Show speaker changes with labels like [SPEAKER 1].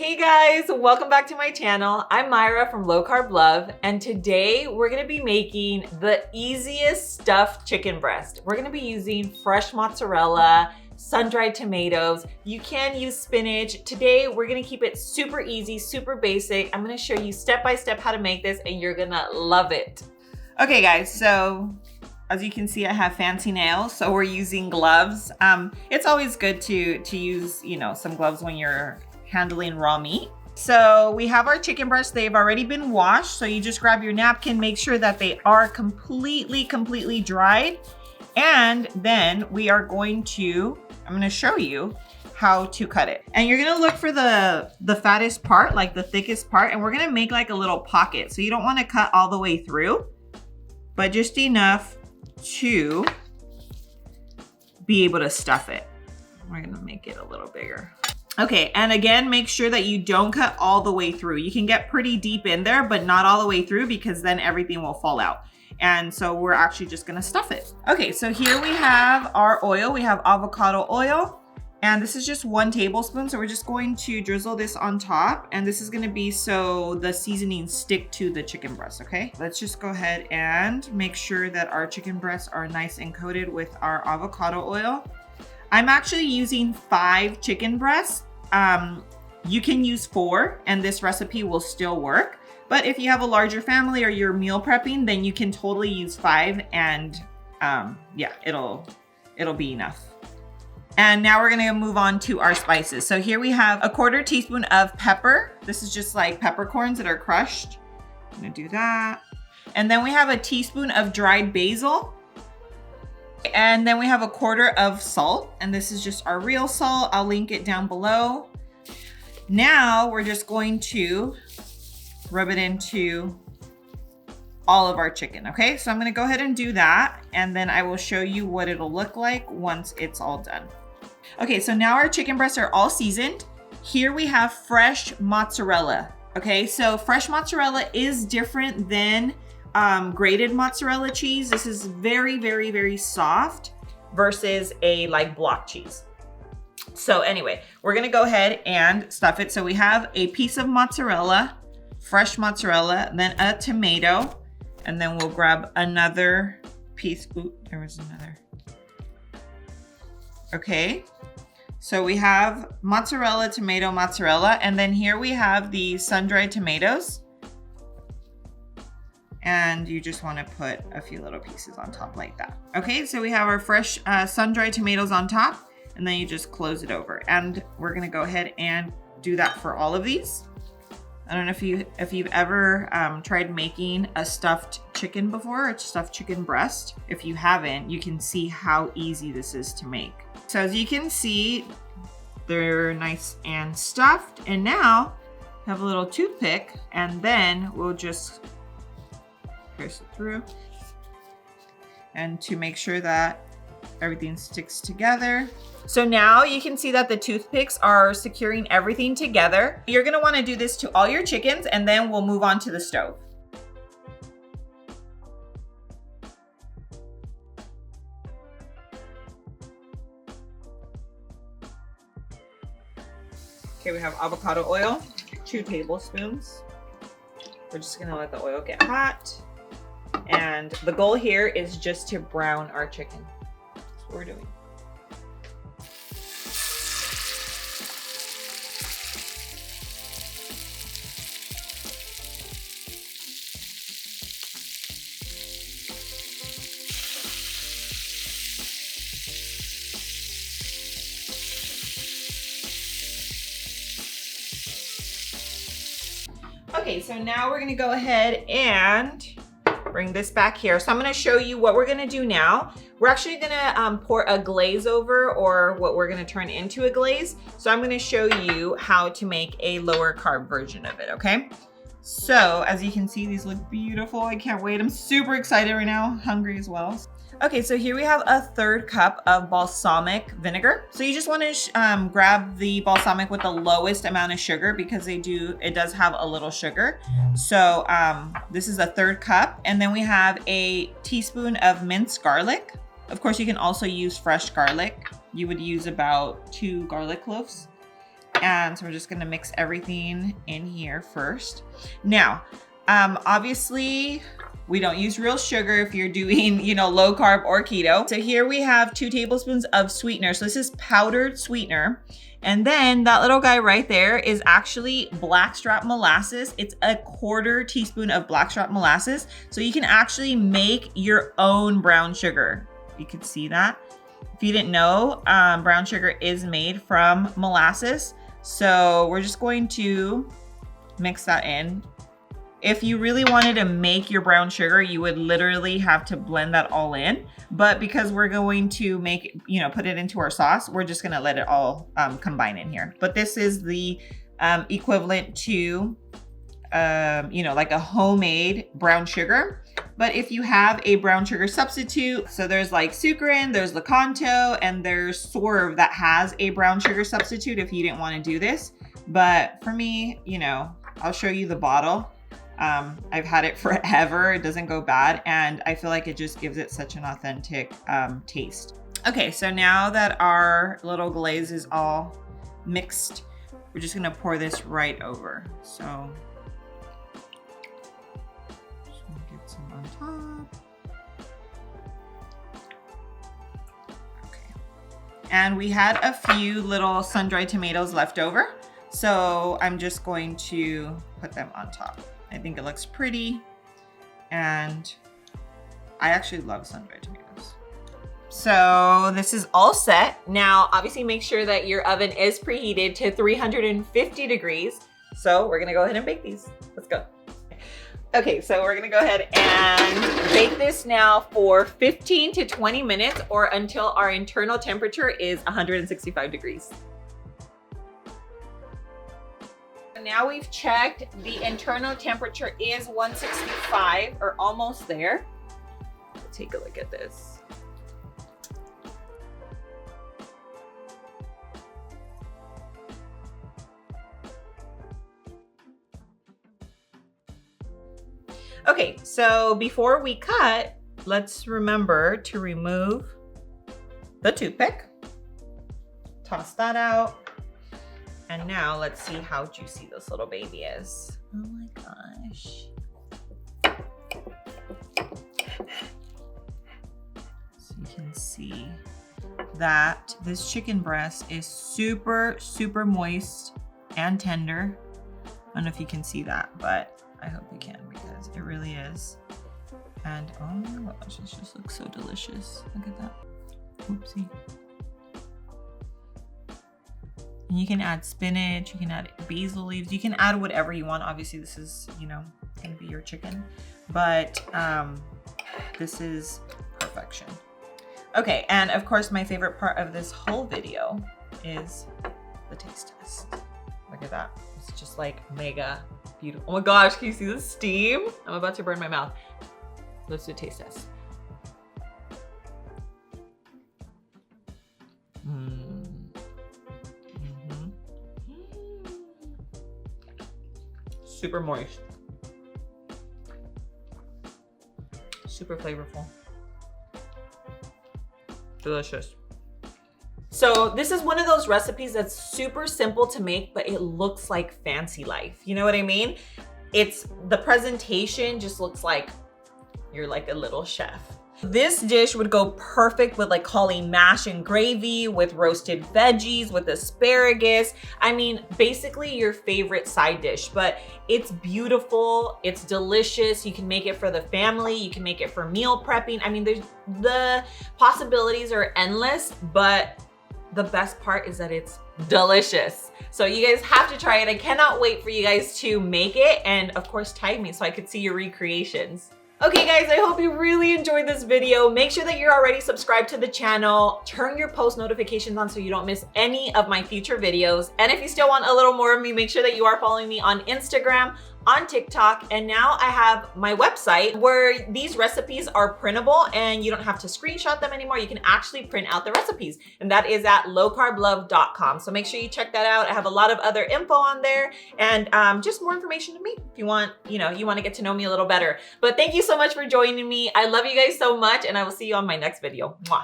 [SPEAKER 1] Hey guys, welcome back to my channel. I'm Myra from Low Carb Love, and today we're gonna be making the easiest stuffed chicken breast. We're gonna be using fresh mozzarella, sun-dried tomatoes. You can use spinach. Today we're gonna keep it super easy, super basic. I'm gonna show you step by step how to make this and you're gonna love it. Okay guys, so as you can see, I have fancy nails, so we're using gloves. It's always good to use, some gloves when you're handling raw meat. So we have our chicken breasts. They've already been washed. So you just grab your napkin, make sure that they are completely dried. And then I'm gonna show you how to cut it. And you're gonna look for the fattest part, like the thickest part, and we're gonna make like a little pocket. So you don't wanna cut all the way through, but just enough to be able to stuff it. We're gonna make it a little bigger. Okay, and again, make sure that you don't cut all the way through. You can get pretty deep in there, but not all the way through because then everything will fall out. And so we're actually just gonna stuff it. Okay, so here we have our oil. We have avocado oil, and this is just 1 tablespoon. So we're just going to drizzle this on top, and this is gonna be so the seasonings stick to the chicken breast, okay? Let's just go ahead and make sure that our chicken breasts are nice and coated with our avocado oil. I'm actually using 5 chicken breasts. You can use 4 and this recipe will still work. But if you have a larger family or you're meal prepping, then you can totally use 5 and yeah, it'll be enough. And now we're gonna move on to our spices. So here we have a 1/4 teaspoon of pepper. This is just like peppercorns that are crushed. I'm gonna do that. And then we have a teaspoon of dried basil. And then we have a 1/4 of salt, and this is just our real salt. I'll link it down below. Now we're just going to rub it into all of our chicken, okay? So I'm gonna go ahead and do that, and then I will show you what it'll look like once it's all done. Okay, so now our chicken breasts are all seasoned. Here we have fresh mozzarella, okay? So fresh mozzarella is different than grated mozzarella cheese. This is very soft versus a like block cheese. So anyway, we're gonna go ahead and stuff it. So we have a piece of mozzarella, fresh mozzarella, then a tomato, and then we'll grab another piece. Ooh, there was another. Okay, so we have mozzarella, tomato, mozzarella, and then here we have the sun-dried tomatoes. And you just want to put a few little pieces on top like that. Okay, so we have our fresh sun-dried tomatoes on top, and then you just close it over. And we're gonna go ahead and do that for all of these. I don't know if you've ever tried making a stuffed chicken before, a stuffed chicken breast. If you haven't, you can see how easy this is to make. So as you can see, they're nice and stuffed. And now have a little toothpick, and then we'll just pierce it through, and to make sure that everything sticks together. So now you can see that the toothpicks are securing everything together. You're gonna wanna do this to all your chickens, and then we'll move on to the stove. Okay, we have avocado oil, 2 tablespoons. We're just gonna let the oil get hot. And the goal here is just to brown our chicken. That's what we're doing. Okay, so now we're gonna go ahead and bring this back here. So I'm gonna show you what we're gonna do now. We're actually gonna pour a glaze over, or what we're gonna turn into a glaze. So I'm gonna show you how to make a lower carb version of it, okay? So as you can see, these look beautiful. I can't wait. I'm super excited right now, hungry as well. Okay, so here we have a 1/3 cup of balsamic vinegar. So you just want to grab the balsamic with the lowest amount of sugar because it does have a little sugar. So this is a 1/3 cup. And then we have a teaspoon of minced garlic. Of course, you can also use fresh garlic. You would use about 2 garlic cloves. And so we're just gonna mix everything in here first. Now, obviously, we don't use real sugar if you're doing, you know, low carb or keto. So here we have 2 tablespoons of sweetener. So this is powdered sweetener. And then that little guy right there is actually blackstrap molasses. It's a 1/4 teaspoon of blackstrap molasses. So you can actually make your own brown sugar. You can see that. If you didn't know, brown sugar is made from molasses. So we're just going to mix that in. If you really wanted to make your brown sugar, you would literally have to blend that all in. But because we're going to make, you know, put it into our sauce, we're just gonna let it all combine in here. But this is the equivalent to, you know, like a homemade brown sugar. But if you have a brown sugar substitute, so there's like sucrin, there's Lakanto, and there's Sorb that has a brown sugar substitute if you didn't want to do this. But for me, you know, I'll show you the bottle. I've had it forever. It doesn't go bad. And I feel like it just gives it such an authentic taste. Okay, so now that our little glaze is all mixed, we're just gonna pour this right over. So just gonna get some on top. Okay. And we had a few little sun-dried tomatoes left over. So I'm just going to put them on top. I think it looks pretty, and I actually love sun-dried tomatoes. So this is all set. Now, obviously make sure that your oven is preheated to 350 degrees. So we're gonna go ahead and bake these. Let's go. Okay, so we're gonna go ahead and bake this now for 15 to 20 minutes or until our internal temperature is 165 degrees. Now we've checked, the internal temperature is 165 or almost there. Let's take a look at this. Okay, so before we cut, let's remember to remove the toothpick. Toss that out. And now let's see how juicy this little baby is. Oh my gosh. So you can see that this chicken breast is super, super moist and tender. I don't know if you can see that, but I hope you can because it really is. And oh my gosh, this just looks so delicious. Look at that. Oopsie. And you can add spinach, you can add basil leaves, you can add whatever you want. Obviously this is, you know, gonna be your chicken, but this is perfection. Okay, and of course my favorite part of this whole video is the taste test. Look at that, it's just like mega beautiful. Oh my gosh, can you see the steam? I'm about to burn my mouth. Let's do a taste test. Super moist. Super flavorful. Delicious. So this is one of those recipes that's super simple to make, but it looks like fancy life. You know what I mean? It's the presentation just looks like you're like a little chef. This dish would go perfect with like cauli mash and gravy, with roasted veggies, with asparagus. I mean, basically your favorite side dish, but it's beautiful, it's delicious. You can make it for the family, you can make it for meal prepping. I mean, the possibilities are endless, but the best part is that it's delicious. So you guys have to try it. I cannot wait for you guys to make it, and of course tag me so I could see your recreations. Okay guys, I hope you really enjoyed this video. Make sure that you're already subscribed to the channel. Turn your post notifications on so you don't miss any of my future videos. And if you still want a little more of me, make sure that you are following me on Instagram, on TikTok, and now I have my website where these recipes are printable and you don't have to screenshot them anymore. You can actually print out the recipes, and that is at lowcarblove.com. So make sure you check that out. I have a lot of other info on there and just more information to me if you want, you want to get to know me a little better. But thank you so much for joining me. I love you guys so much, and I will see you on my next video. Mwah.